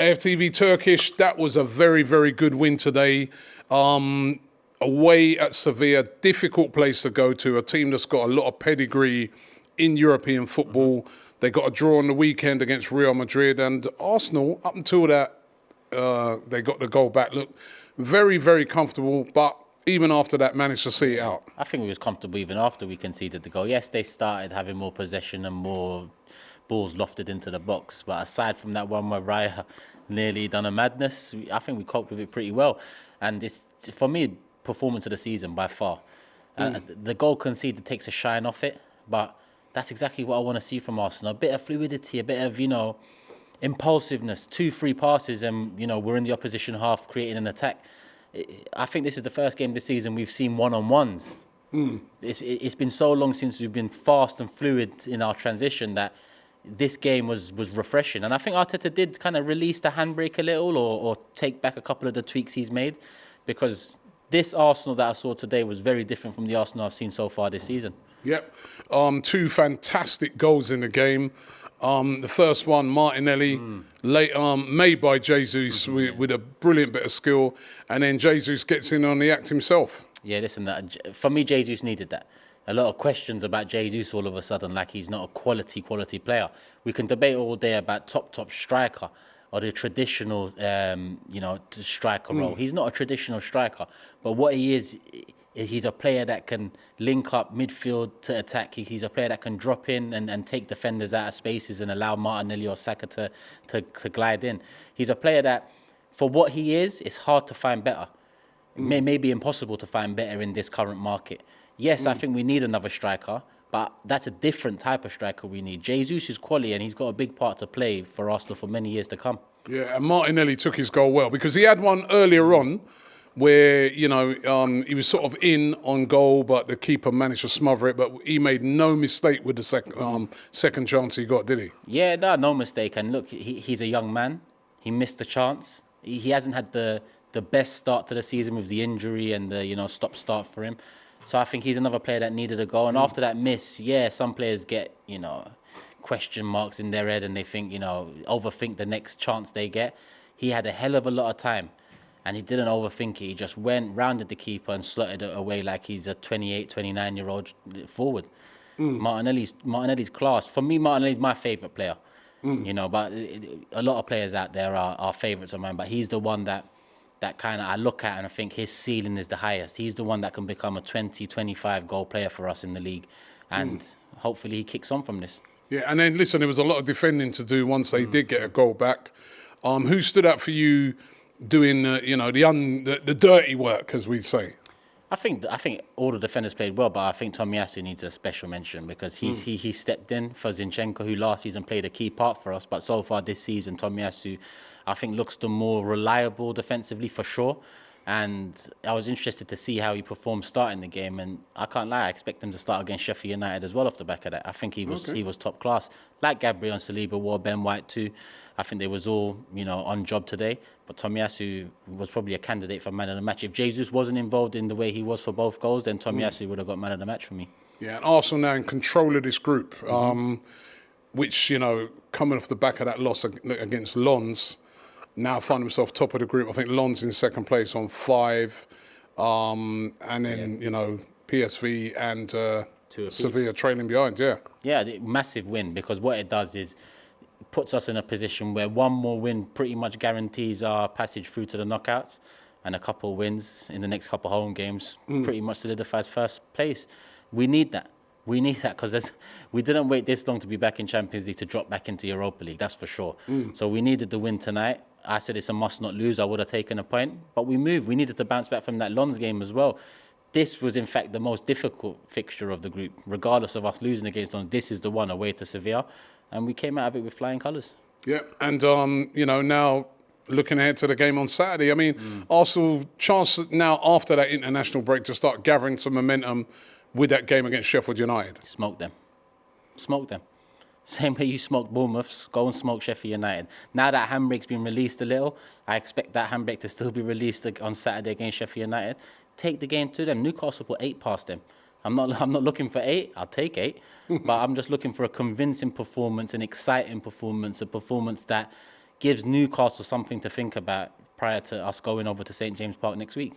AFTV Turkish, that was a very, very good win today. Away at Sevilla, difficult place to go to, a team that's got a lot of pedigree in European football. They got a draw on the weekend against Real Madrid, and Arsenal, up until that, they got the goal back. Look, very, very comfortable, but even after that, managed to see it out. I think we was comfortable even after we conceded the goal. Yes, they started having more possession and more balls lofted into the box, but aside from that one where Raya nearly done a madness, I think we coped with it pretty well. And it's, for me, performance of the season by far. The goal conceded takes a shine off it, but that's exactly what I want to see from Arsenal. A bit of fluidity, a bit of, impulsiveness, 2-3 passes, and, we're in the opposition half creating an attack. I think this is the first game this season we've seen one-on-ones. It's been so long since we've been fast and fluid in our transition that this game was refreshing. And I think Arteta did kind of release the handbrake a little or take back a couple of the tweaks he's made, because this Arsenal that I saw today was very different from the Arsenal I've seen so far this season. Yep. 2 fantastic goals in the game. The first one, Martinelli, made by Jesus with a brilliant bit of skill. And then Jesus gets in on the act himself. Yeah, listen, for me, Jesus needed that. A lot of questions about Jesus all of a sudden, like he's not a quality player. We can debate all day about top striker or the traditional, striker role. He's not a traditional striker, but what he is, he's a player that can link up midfield to attack. He's a player that can drop in and take defenders out of spaces and allow Martinelli or Saka to glide in. He's a player that, for what he is, it's hard to find better. It may be impossible to find better in this current market. Yes, I think we need another striker, but that's a different type of striker we need. Jesus is quality, and he's got a big part to play for Arsenal for many years to come. Yeah, and Martinelli took his goal well, because he had one earlier on where, he was sort of in on goal, but the keeper managed to smother it. But he made no mistake with the second chance he got, did he? Yeah, no mistake. And look, he's a young man. He missed the chance. He hasn't had the best start to the season with the injury and the stop-start for him. So I think he's another player that needed a goal. And after that miss, some players get, question marks in their head and they think, overthink the next chance they get. He had a hell of a lot of time and he didn't overthink it. He just went, rounded the keeper and slotted it away like he's a 28, 29-year-old forward. Martinelli's class. For me, Martinelli's my favourite player. But a lot of players out there are favourites of mine, but he's the one that kind of I look at and I think his ceiling is the highest. He's the one that can become a 20, 25 goal player for us in the league. And hopefully he kicks on from this. Yeah, and then listen, there was a lot of defending to do once they did get a goal back. Who stood out for you doing, the dirty work, as we say? I think all the defenders played well, but I think Tomiyasu needs a special mention because he stepped in for Zinchenko, who last season played a key part for us. But so far this season, Tomiyasu, I think, looks the more reliable defensively for sure. And I was interested to see how he performed starting the game. And I can't lie, I expect him to start against Sheffield United as well off the back of that. I think he was top class. Like Gabriel and Saliba wore, Ben White too. I think they was all, on job today. But Tomiyasu was probably a candidate for man of the match. If Jesus wasn't involved in the way he was for both goals, then Tomiyasu would have got man of the match for me. Yeah, and Arsenal now in control of this group, which, coming off the back of that loss against Lens, now find himself top of the group. I think Lens in second place on 5. And then, PSV and Sevilla trailing behind, Yeah, massive win, because what it does is it puts us in a position where one more win pretty much guarantees our passage through to the knockouts, and a couple of wins in the next couple of home games pretty much solidifies first place. We need that. We need that because we didn't wait this long to be back in Champions League to drop back into Europa League, that's for sure. So we needed the win tonight. I said it's a must not lose. I would have taken a point, but we moved. We needed to bounce back from that Lens game as well. This was, in fact, the most difficult fixture of the group. Regardless of us losing against Lens, this is the one away to Sevilla, and we came out of it with flying colours. Yeah, and, now looking ahead to the game on Saturday, I mean, Arsenal chance now after that international break to start gathering some momentum with that game against Sheffield United. Smoke them. Same way you smoked Bournemouth, go and smoke Sheffield United. Now that handbrake's been released a little, I expect that handbrake to still be released on Saturday against Sheffield United. Take the game to them. Newcastle put 8 past them. I'm not looking for 8. I'll take 8. But I'm just looking for a convincing performance, an exciting performance, a performance that gives Newcastle something to think about prior to us going over to St James Park next week.